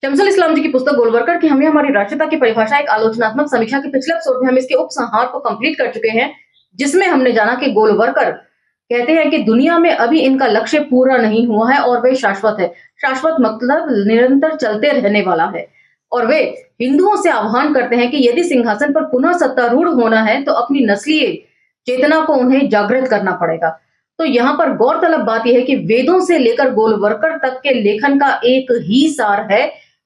शमसुल इस्लाम जी की पुस्तक गोलवरकर की हमें हमारी राष्ट्रीयता की परिभाषा एक आलोचनात्मक समीक्षा के पिछले एपिसोड में हम इसके उपसंहार को कंप्लीट कर चुके हैं, जिसमें हमने जाना कि गोलवरकर कहते हैं कि दुनिया में अभी इनका लक्ष्य पूरा नहीं हुआ है और वे शाश्वत है। शाश्वत मतलब निरंतर चलते रहने वाला है। और वे हिंदुओं से आह्वान करते हैं कि यदि सिंहासन पर पुनः सत्तारूढ़ होना है तो अपनी नस्लीय चेतना को उन्हें जागृत करना पड़ेगा। तो यहाँ पर गौरतलब बात यह है कि वेदों से लेकर गोलवरकर तक के लेखन का एक ही सार है,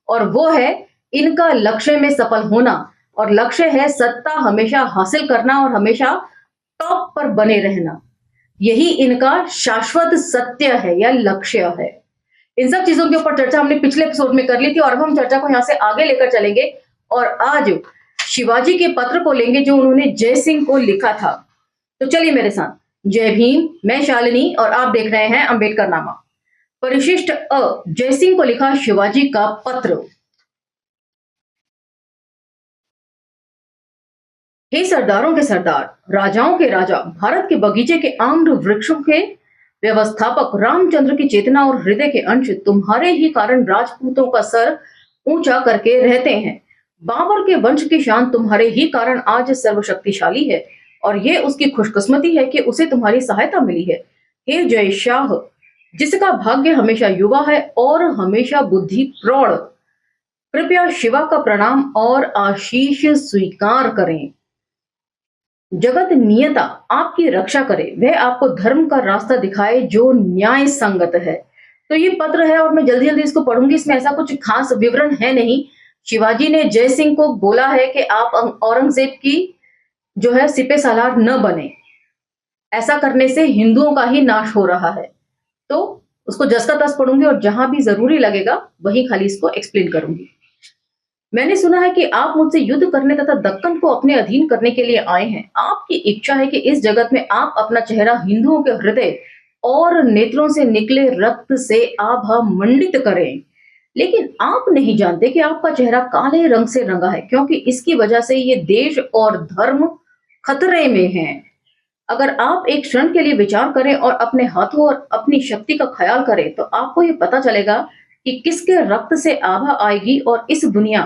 और वो है इनका लक्ष्य में सफल होना। और लक्ष्य है सत्ता हमेशा हासिल करना और हमेशा टॉप पर बने रहना। यही इनका शाश्वत सत्य है या लक्ष्य है। इन सब चीजों के ऊपर चर्चा हमने पिछले एपिसोड में कर ली थी और अब हम चर्चा को यहां से आगे लेकर चलेंगे और आज शिवाजी के पत्र को लेंगे जो उन्होंने जय सिंह को लिखा था। तो चलिए मेरे साथ। जय भीम, मैं शालिनी और आप देख रहे हैं अंबेडकर नामा। परिशिष्ट अ, जय सिंह को लिखा शिवाजी का पत्र। हे सरदारों के सरदार, राजाओं के राजा, भारत के बगीचे के आम्र वृक्षों के व्यवस्थापक, रामचंद्र की चेतना और हृदय के अंश, तुम्हारे ही कारण राजपूतों का सर ऊंचा करके रहते हैं। बाबर के वंश की शान तुम्हारे ही कारण आज सर्वशक्तिशाली है और ये उसकी खुशकिस्मती है कि उसे तुम्हारी सहायता मिली है। हे जय शाह, जिसका भाग्य हमेशा युवा है और हमेशा बुद्धि प्रौढ़, कृपया शिवा का प्रणाम और आशीष स्वीकार करें। जगत नियता आपकी रक्षा करे, वह आपको धर्म का रास्ता दिखाए जो न्याय संगत है। तो ये पत्र है और मैं जल्दी जल्दी इसको पढ़ूंगी। इसमें ऐसा कुछ खास विवरण है नहीं। शिवाजी ने जय सिंह को बोला है कि आप औरंगजेब की जो है सिपे सालार न बने, ऐसा करने से हिंदुओं का ही नाश हो रहा है। तो उसको जस का तस पढ़ूंगी और जहां भी जरूरी लगेगा वहीं खाली इसको एक्सप्लेन करूंगी। मैंने सुना है कि आप मुझसे युद्ध करने तथा दक्कन को अपने अधीन करने के लिए आए हैं। आपकी इच्छा है कि इस जगत में आप अपना चेहरा हिंदुओं के हृदय और नेत्रों से निकले रक्त से आभा मंडित करें, लेकिन आप नहीं जानते कि आपका चेहरा काले रंग से रंगा है, क्योंकि इसकी वजह से ये देश और धर्म खतरे में हैं। अगर आप एक क्षण के लिए विचार करें और अपने हाथों और अपनी शक्ति का ख्याल करें तो आपको ये पता चलेगा कि किसके रक्त से आभा आएगी और इस दुनिया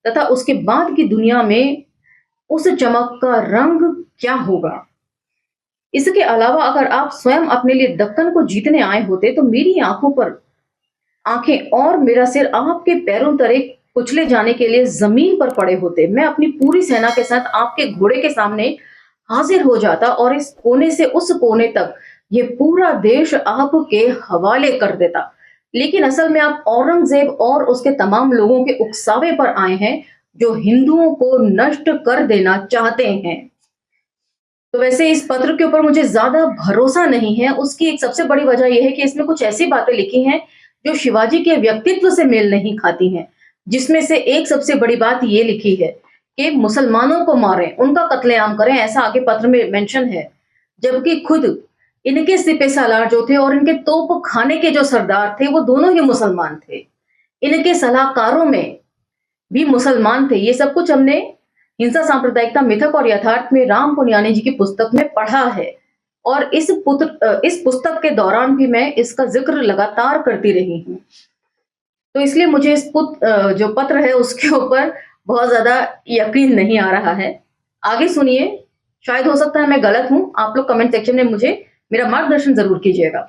तथा उसके बाद की दुनिया में उस चमक का रंग क्या होगा। इसके अलावा अगर आप स्वयं अपने लिए दक्कन को जीतने आए होते तो मेरी आंखों पर आंखें और मेरा सिर आपके पैरों तले कुचले जाने के लिए जमीन पर पड़े होते। मैं अपनी पूरी सेना के साथ आपके घोड़े के सामने हाजिर हो जाता और इस कोने से उस कोने तक ये पूरा देश आपके हवाले कर देता। लेकिन असल में आप औरंगजेब और उसके तमाम लोगों के उकसावे पर आए हैं जो हिंदुओं को नष्ट कर देना चाहते हैं। तो वैसे इस पत्र के ऊपर मुझे ज्यादा भरोसा नहीं है। उसकी एक सबसे बड़ी वजह यह है कि इसमें कुछ ऐसी बातें लिखी हैं जो शिवाजी के व्यक्तित्व से मेल नहीं खाती हैं। जिसमें से एक सबसे बड़ी बात ये लिखी है कि मुसलमानों को मारें, उनका कत्लेआम करें, ऐसा आगे पत्र में मेंशन है। जबकि खुद इनके सिपे सालार जो थे और इनके तोप खाने के जो सरदार थे वो दोनों ही मुसलमान थे। इनके सलाहकारों में भी मुसलमान थे। ये सब कुछ हमने हिंसा, सांप्रदायिकता, मिथक और यथार्थ में राम पुनियानी जी की पुस्तक में पढ़ा है और इस पुस्तक के दौरान भी मैं इसका जिक्र लगातार करती रही हूँ। तो इसलिए मुझे इस जो पत्र है उसके ऊपर बहुत ज्यादा यकीन नहीं आ रहा है। आगे सुनिए, शायद हो सकता है मैं गलत हूं। आप लोग कमेंट सेक्शन में मुझे मेरा मार्गदर्शन जरूर कीजिएगा।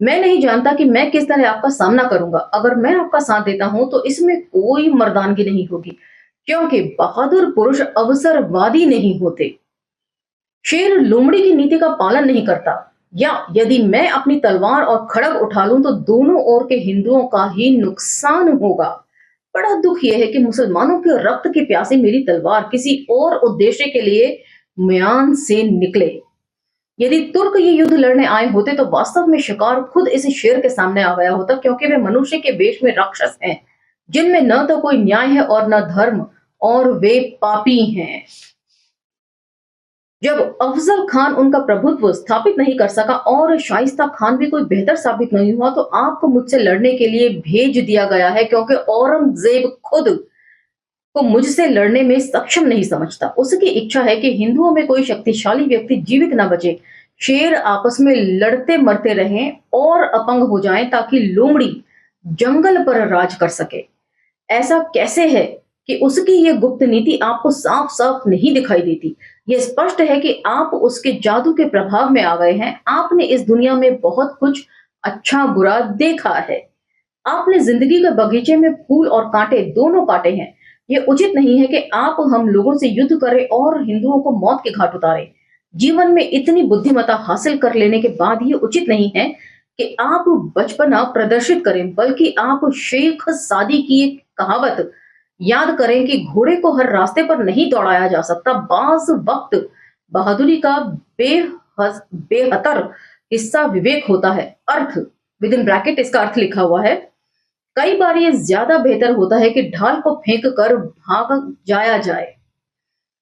मैं नहीं जानता कि मैं किस तरह आपका सामना करूंगा। अगर मैं आपका साथ देता हूं तो इसमें कोई मर्दानगी नहीं होगी, क्योंकि बहादुर पुरुष अवसरवादी नहीं होते। शेर लोमड़ी की नीति का पालन नहीं करता। या यदि मैं अपनी तलवार और खड़ग उठा लूं तो दोनों ओर के हिंदुओं का ही नुकसान होगा। बड़ा दुख यह है कि मुसलमानों के रक्त की प्यासी मेरी तलवार किसी और उद्देश्य के लिए म्यान से निकले। यदि तुर्क ये युद्ध लड़ने आए होते तो वास्तव में शिकार खुद इस शेर के सामने आ गया होता, क्योंकि वे मनुष्य के वेश में राक्षस हैं जिनमें न तो कोई न्याय है और न धर्म, और वे पापी हैं। जब अफजल खान उनका प्रभुत्व स्थापित नहीं कर सका और शाइस्ता खान भी कोई बेहतर साबित नहीं हुआ तो आपको मुझसे लड़ने के लिए भेज दिया गया है, क्योंकि औरंगजेब खुद को मुझसे लड़ने में सक्षम नहीं समझता। उसकी इच्छा है कि हिंदुओं में कोई शक्तिशाली व्यक्ति जीवित न बचे। शेर आपस में लड़ते मरते रहें और अपंग हो जाएं ताकि लोमड़ी जंगल पर राज कर सके। ऐसा कैसे है कि उसकी ये गुप्त नीति आपको साफ-साफ नहीं दिखाई देती? ये स्पष्ट है कि आप उसके जादू के प्रभाव में आ गए हैं। आपने इस दुनिया में बहुत कुछ अच्छा-बुरा देखा है। आपने ज़िंदगी के बगीचे में फूल और काँटे दोनों काटे हैं। ये उचित नहीं है कि आप हम लोगों से युद्ध करें और हिंदुओं को मौत के घाट उतारें। जीवन में इतनी बुद्धिमत्ता हासिल कर लेने के बाद ये उचित नहीं है कि आप बचपना प्रदर्शित करें, बल्कि आप शेख सादी की एक कहावत याद करें कि घोड़े को हर रास्ते पर नहीं दौड़ाया जा सकता। बाज़ वक़्त बहादुरी का बेहतर हिस्सा विवेक होता है। अर्थ विदिन ब्रैकेट इसका अर्थ लिखा हुआ है। कई बार ये ज्यादा बेहतर होता है कि ढाल को फेंक कर भाग जाया जाए।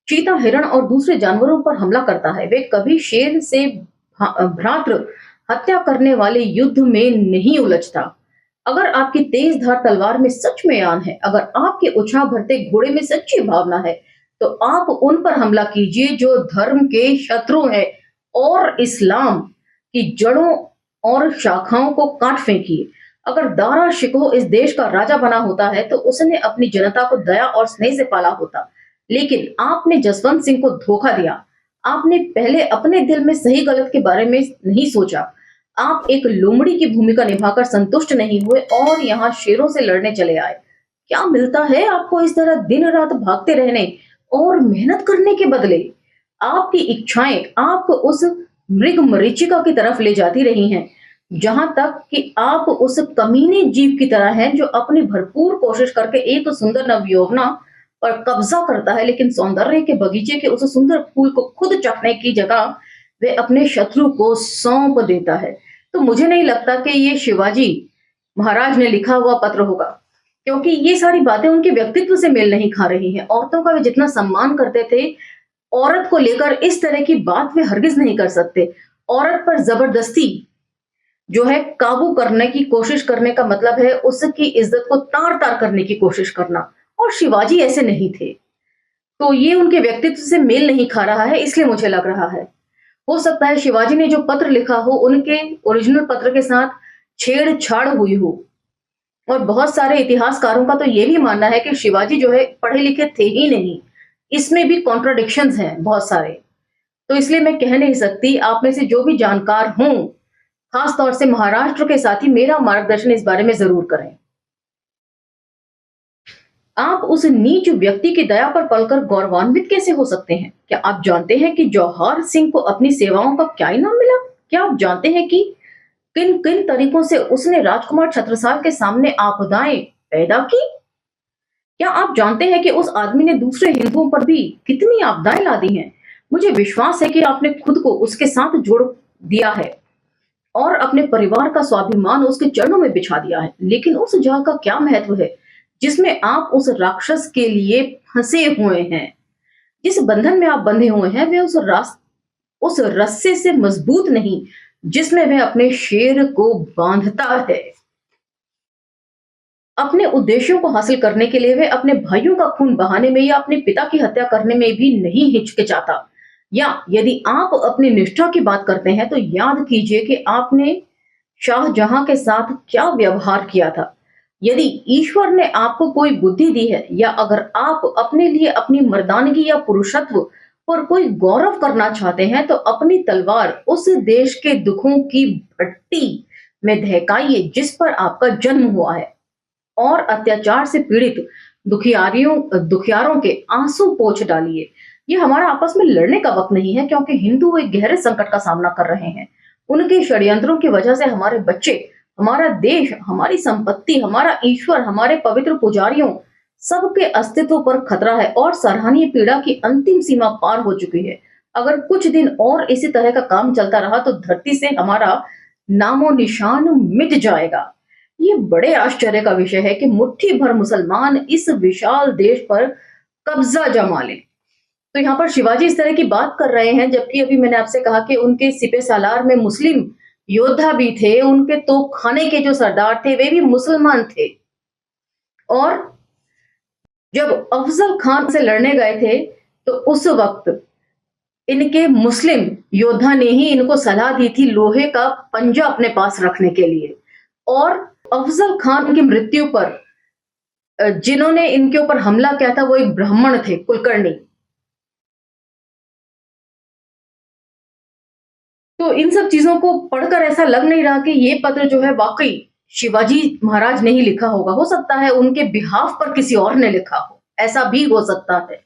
चीता हिरण और दूसरे जानवरों पर हमला करता है। वे कभी शेर से भ्रातृ हत्या करने वाले युद्ध में नहीं उलझता। अगर आपकी तेज धार तलवार में सच में आन है, अगर आपके उछाल भरते घोड़े में सच्ची भावना है, तो आप उन पर हमला कीजिए जो धर्म के शत्रु हैं और इस्लाम की जड़ों और शाखाओं को काट फेंकिए। अगर दारा शिकोह इस देश का राजा बना होता है तो उसने अपनी जनता को दया और स्नेह से पाला होता। लेकिन आपने जसवंत सिंह को धोखा दिया। आपने पहले अपने दिल में सही गलत के बारे में नहीं सोचा। आप एक लोमड़ी की भूमिका निभाकर संतुष्ट नहीं हुए और यहाँ शेरों से लड़ने चले आए। क्या मिलता है आपको इस तरह दिन रात भागते रहने और मेहनत करने के बदले? आपकी इच्छाएं आपको उस मृग मरीचिका की तरफ ले जाती रही हैं, जहां तक कि आप उस कमीने जीव की तरह हैं जो अपनी भरपूर कोशिश करके एक सुंदर नवयौवना पर कब्जा करता है, लेकिन सौंदर्य के बगीचे के उस सुंदर फूल को खुद चखने की जगह वे अपने शत्रु को सौंप देता है। तो मुझे नहीं लगता कि ये शिवाजी महाराज ने लिखा हुआ पत्र होगा, क्योंकि ये सारी बातें उनके व्यक्तित्व से मेल नहीं खा रही हैं। औरतों का वे जितना सम्मान करते थे, औरत को लेकर इस तरह की बात वे हरगिज नहीं कर सकते। औरत पर जबरदस्ती जो है काबू करने की कोशिश करने का मतलब है उसकी इज्जत को तार-तार करने की कोशिश करना, और शिवाजी ऐसे नहीं थे। तो ये उनके व्यक्तित्व से मेल नहीं खा रहा है, इसलिए मुझे लग रहा है। हो सकता है शिवाजी ने जो पत्र लिखा हो उनके ओरिजिनल पत्र के साथ छेड़छाड़ हुई हो। और बहुत सारे इतिहासकारों का तो ये भी मानना है कि शिवाजी जो है पढ़े लिखे थे ही नहीं। इसमें भी कॉन्ट्राडिक्शंस हैं बहुत सारे। तो इसलिए मैं कह नहीं सकती। आप में से जो भी जानकार हों, खास तौर से महाराष्ट्र के साथी, मेरा मार्गदर्शन इस बारे में जरूर करें। आप उस नीच व्यक्ति की दया पर पलकर गौरवान्वित कैसे हो सकते हैं? क्या आप जानते हैं कि जौहर सिंह को अपनी सेवाओं का क्या इनाम मिला? क्या आप जानते हैं कि किन किन तरीकों से उसने राजकुमार छत्रसाल के सामने आपदाएं पैदा की? क्या आप जानते हैं कि उस आदमी ने दूसरे हिंदुओं पर भी कितनी आपदाएं ला दी हैं? मुझे विश्वास है कि आपने खुद को उसके साथ जोड़ दिया है और अपने परिवार का स्वाभिमान उसके चरणों में बिछा दिया है। लेकिन उस जाल का क्या महत्व है जिसमें आप उस राक्षस के लिए फंसे हुए हैं? जिस बंधन में आप बंधे हुए हैं वे उस रस्से से मजबूत नहीं जिसमें वह अपने शेर को बांधता है। अपने उद्देश्यों को हासिल करने के लिए वे अपने भाइयों का खून बहाने में या अपने पिता की हत्या करने में भी नहीं हिचकिचाता। या यदि आप अपनी निष्ठा की बात करते हैं तो याद कीजिए कि आपने शाहजहां के साथ क्या व्यवहार किया था। यदि ईश्वर ने आपको कोई बुद्धि दी है या अगर आप अपने लिए अपनी मर्दानगी या पुरुषत्व पर कोई गौरव करना चाहते हैं तो अपनी तलवार उस देश के दुखों की भट्टी में दहकाइए जिस पर आपका जन्म हुआ है और अत्याचार से पीड़ित दुखियारों के आंसू पोंछ डालिए। ये हमारा आपस में लड़ने का वक्त नहीं है, क्योंकि हिंदू एक गहरे संकट का सामना कर रहे हैं। उनके षड्यंत्रों की वजह से हमारे बच्चे, हमारा देश, हमारी संपत्ति, हमारा ईश्वर, हमारे पवित्र पुजारियों सबके अस्तित्व पर खतरा है और सराहनीय पीड़ा की अंतिम सीमा पार हो चुकी है। अगर कुछ दिन और इसी तरह का काम चलता रहा तो धरती से हमारा नामो निशान मिट जाएगा। ये बड़े आश्चर्य का विषय है कि मुट्ठी भर मुसलमान इस विशाल देश पर कब्जा जमा लें। तो यहाँ पर शिवाजी इस तरह की बात कर रहे हैं, जबकि अभी मैंने आपसे कहा कि उनके सिपह सालार में मुस्लिम योद्धा भी थे, उनके तोपखाने के जो सरदार थे वे भी मुसलमान थे। और जब अफजल खान से लड़ने गए थे तो उस वक्त इनके मुस्लिम योद्धा ने ही इनको सलाह दी थी लोहे का पंजा अपने पास रखने के लिए। और अफजल खान की मृत्यु पर जिन्होंने इनके ऊपर हमला किया था वो एक ब्राह्मण थे, कुलकर्णी। तो इन सब चीज़ों को पढ़कर ऐसा लग नहीं रहा कि ये पत्र जो है वाक़ई शिवाजी महाराज ने ही लिखा होगा। हो सकता है उनके बिहाफ़ पर किसी और ने लिखा हो, ऐसा भी हो सकता है।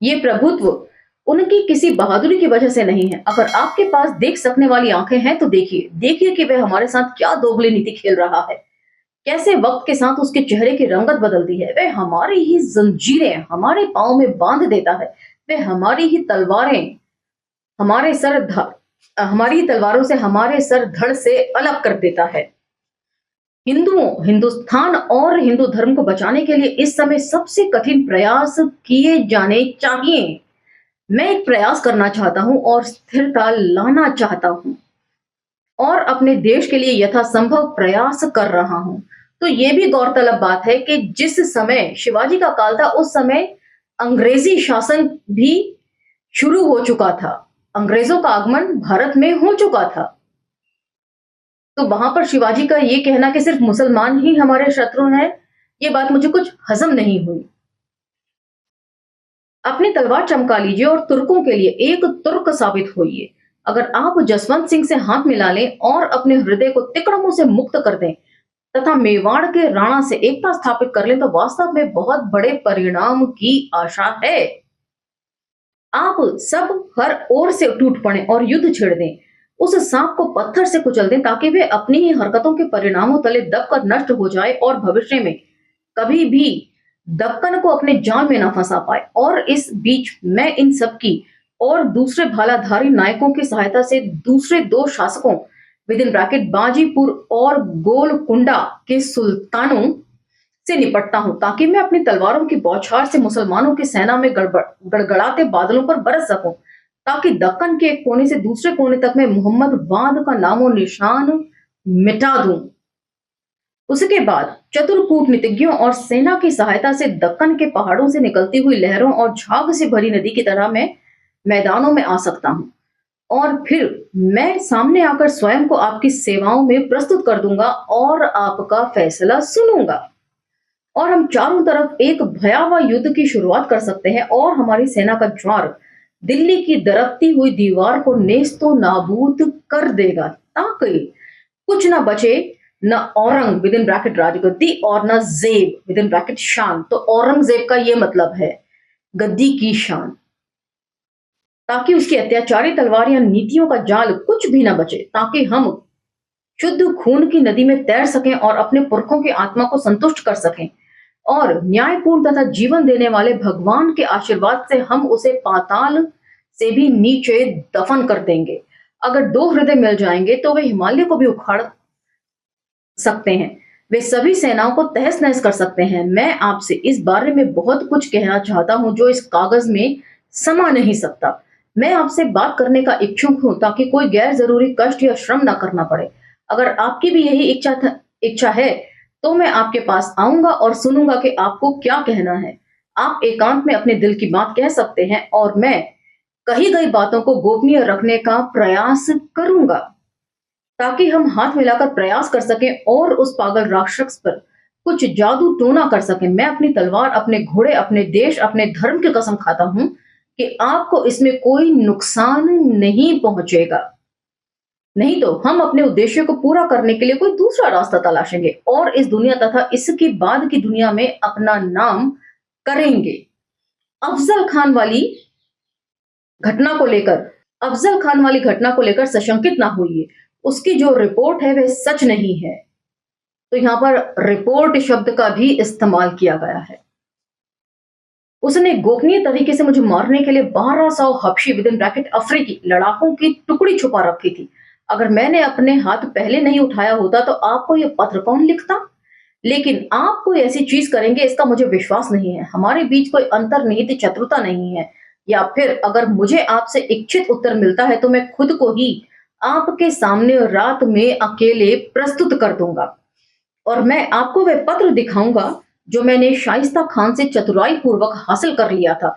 ये प्रभुत्व उनकी किसी बहादुरी की वजह से नहीं है। अगर आपके पास देख सकने वाली आँखें हैं तो देखिए, देखिए कि वह हमारे साथ क्या दोगली नीति खेल रहा है। कैसे वक़्त के साथ उसके चेहरे की रंगत बदलती है। वह हमारी ही ज़ंजीरें हमारे पाँव में बाँध देता है। वह हमारी ही तलवारें हमारे सर ध हमारी ही तलवारों से हमारे सर धड़ से अलग कर देता है। हिंदुओं, हिंदुस्तान और हिंदू धर्म को बचाने के लिए इस समय सबसे कठिन प्रयास किए जाने चाहिए। मैं एक प्रयास करना चाहता हूँ और स्थिरता लाना चाहता हूँ और अपने देश के लिए यथासंभव प्रयास कर रहा हूँ। तो ये भी गौरतलब बात है कि जिस समय शिवाजी का काल था उस समय अंग्रेजी शासन भी शुरू हो चुका था। अंग्रेजों का आगमन भारत में हो चुका था। तो वहां पर शिवाजी का ये कहना कि सिर्फ मुसलमान ही हमारे शत्रु हैं, ये बात मुझे कुछ हजम नहीं हुई। अपनी तलवार चमका लीजिए और तुर्कों के लिए एक तुर्क साबित होइए। अगर आप जसवंत सिंह से हाथ मिला लें और अपने हृदय को तिकड़मों से मुक्त कर दें तथा मेवाड़ के राणा से एकता स्थापित कर लें तो वास्तव में बहुत बड़े परिणाम की आशा है। आप सब हर ओर से टूट पड़े और युद्ध छेड़ दें। उस सांप को पत्थर से कुचल दें ताकि वे अपनी ही हरकतों के परिणामों तले दबकर नष्ट हो जाए और भविष्य में कभी भी दक्कन को अपने जाल में ना फंसा पाए। और इस बीच मैं इन सब की और दूसरे भालाधारी नायकों की सहायता से दूसरे दो शासकों विद इन ब्रैकेट बाजीपुर और गोलकुंडा के सुल्तानों से निपटता हूं ताकि मैं अपनी तलवारों की बौछार से मुसलमानों की सेना में गड़गड़ाते बादलों पर बरस सकूं ताकि दक्कन के एक कोने से दूसरे कोने तक में मोहम्मद वाद का नामो निशान मिटा दूं। उसके बाद चतुर कूटनीतिज्ञों और सेना की सहायता से दक्कन के पहाड़ों से निकलती हुई लहरों और झाग से भरी नदी की तरह मैं मैदानों में आ सकता हूं और फिर मैं सामने आकर स्वयं को आपकी सेवाओं में प्रस्तुत कर दूंगा और आपका फैसला सुनूंगा और हम चारों तरफ एक भयावह युद्ध की शुरुआत कर सकते हैं और हमारी सेना का ज्वार दिल्ली की दरकती हुई दीवार को नेस्तो नाबूद कर देगा ताकि कुछ ना बचे, न औरंग विद इन ब्रैकेट राजगद्दी और न जेब विद इन ब्रैकेट शान। तो औरंगजेब का ये मतलब है गद्दी की शान, ताकि उसकी अत्याचारी तलवार या नीतियों का जाल कुछ भी न बचे, ताकि हम शुद्ध खून की नदी में तैर सकें और अपने पुरखों की आत्मा को संतुष्ट कर सकें और न्यायपूर्ण तथा जीवन देने वाले भगवान के आशीर्वाद से हम उसे पाताल से भी नीचे दफन कर देंगे। अगर दो हृदय मिल जाएंगे तो वे हिमालय को भी उखाड़ सकते हैं। वे सभी सेनाओं को तहस नहस कर सकते हैं। मैं आपसे इस बारे में बहुत कुछ कहना चाहता हूं जो इस कागज में समा नहीं सकता। मैं आपसे बात करने का इच्छुक हूं ताकि कोई गैर जरूरी कष्ट या श्रम ना करना पड़े। अगर आपकी भी यही इच्छा है तो मैं आपके पास आऊंगा और सुनूंगा कि आपको क्या कहना है। आप एकांत में अपने दिल की बात कह सकते हैं और मैं कही गई बातों को गोपनीय रखने का प्रयास करूंगा ताकि हम हाथ मिलाकर प्रयास कर सकें और उस पागल राक्षस पर कुछ जादू टोना कर सकें। मैं अपनी तलवार, अपने घोड़े, अपने देश, अपने धर्म की कसम खाता हूं कि आपको इसमें कोई नुकसान नहीं पहुंचेगा। नहीं तो हम अपने उद्देश्य को पूरा करने के लिए कोई दूसरा रास्ता तलाशेंगे और इस दुनिया तथा इसके बाद की दुनिया में अपना नाम करेंगे। अफजल खान वाली घटना को लेकर अफजल खान वाली घटना को लेकर सशंकित ना होइए। उसकी जो रिपोर्ट है वह सच नहीं है। तो यहां पर रिपोर्ट शब्द का भी इस्तेमाल किया गया है। उसने गोपनीय तरीके से मुझे मारने के लिए 1200 हबशी विद इन ब्रैकेट अफ्रीकी लड़ाकों की टुकड़ी छुपा रखी थी। अगर मैंने अपने हाथ पहले नहीं उठाया होता तो आपको यह पत्र कौन लिखता? लेकिन आप कोई ऐसी चीज करेंगे इसका मुझे विश्वास नहीं है। हमारे बीच कोई अंतर्निहित शत्रुता नहीं है, या फिर अगर मुझे आपसे इच्छित उत्तर मिलता है तो मैं खुद को ही आपके सामने रात में अकेले प्रस्तुत कर दूंगा और मैं आपको वह पत्र दिखाऊंगा जो मैंने शाइस्ता खान से चतुराई पूर्वक हासिल कर लिया था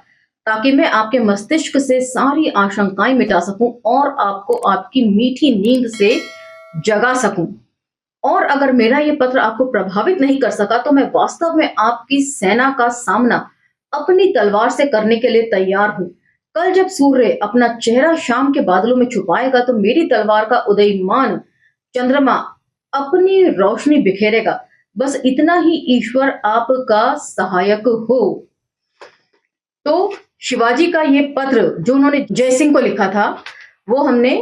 ताकि मैं आपके मस्तिष्क से सारी आशंकाएं मिटा सकूं और आपको आपकी मीठी नींद से जगा सकूं। और अगर मेरा ये पत्र आपको प्रभावित नहीं कर सका तो मैं वास्तव में आपकी सेना का सामना अपनी तलवार से करने के लिए तैयार हूं। कल जब सूर्य अपना चेहरा शाम के बादलों में छुपाएगा तो मेरी तलवार का उदयमान चंद्रमा अपनी रोशनी बिखेरेगा। बस इतना ही ईश्वर आपका सहायक हो। तो शिवाजी का ये पत्र जो उन्होंने जय सिंह को लिखा था वो हमने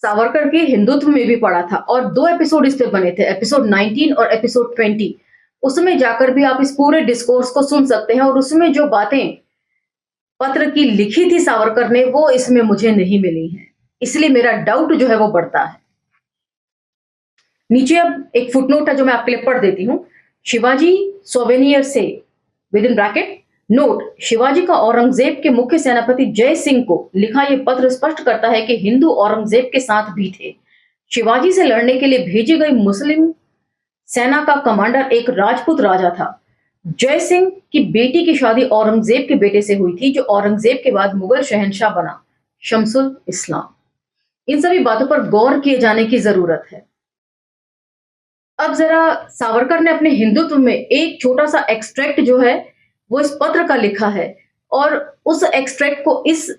सावरकर के हिंदुत्व में भी पढ़ा था और 2 एपिसोड इस पे बने थे, एपिसोड 19 और एपिसोड 20। उसमें जाकर भी आप इस पूरे डिस्कोर्स को सुन सकते हैं और उसमें जो बातें पत्र की लिखी थी सावरकर ने वो इसमें मुझे नहीं मिली हैं, इसलिए मेरा डाउट जो है वो बढ़ता है। नीचे अब एक फुटनोट है जो मैं आपके लिए पढ़ देती हूँ। शिवाजी सोवेनियर से with in bracket note, Shivaji का औरंगजेब के मुख्य सेनापति जय सिंह को लिखा यह पत्र स्पष्ट करता है कि हिंदू औरंगजेब के साथ भी थे। शिवाजी से लड़ने के लिए भेजी गई मुस्लिम सेना का कमांडर एक राजपूत राजा था। जय सिंह की बेटी की शादी औरंगजेब के बेटे से हुई थी जो औरंगजेब के बाद मुगल शहंशाह बना, शमसुल इस्लाम। इन सभी बातों पर गौर किए जाने की जरूरत है। अब जरा सावरकर ने अपने हिंदुत्व में एक छोटा सा एक्सट्रैक्ट जो है वो इस पत्र का लिखा है और उस एक्सट्रैक्ट को इस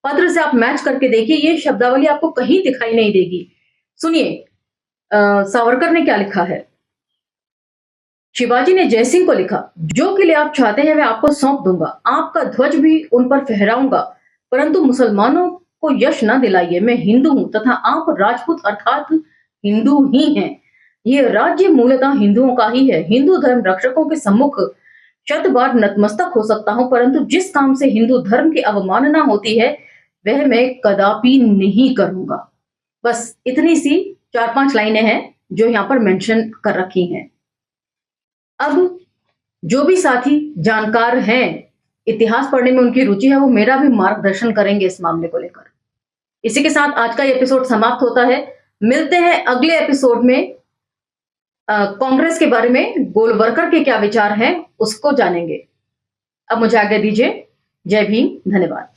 पत्र से आप मैच करके देखिए, ये शब्दावली आपको कहीं दिखाई नहीं देगी। सुनिए सावरकर ने क्या लिखा है। शिवाजी ने जय सिंह को लिखा, जो किले आप चाहते हैं मैं आपको सौंप दूंगा, आपका ध्वज भी उन पर फहराऊंगा, परंतु मुसलमानों को यश न दिलाइए। मैं हिंदू हूं तथा आप राजपूत अर्थात हिंदू ही हैं। ये राज्य मूलतः हिंदुओं का ही है। हिंदू धर्म रक्षकों के सम्मुख शत बार नतमस्तक हो सकता हूं, परंतु जिस काम से हिंदू धर्म की अवमानना होती है वह मैं कदापि नहीं करूंगा। बस इतनी सी 4-5 लाइनें हैं जो यहाँ पर मेंशन कर रखी हैं। अब जो भी साथी जानकार हैं, इतिहास पढ़ने में उनकी रुचि है, वो मेरा भी मार्गदर्शन करेंगे इस मामले को लेकर। इसी के साथ आज का ये एपिसोड समाप्त होता है। मिलते हैं अगले एपिसोड में। कांग्रेस के बारे में गोलवरकर के क्या विचार हैं उसको जानेंगे। अब मुझे आज्ञा दीजिए। जय भीम, धन्यवाद।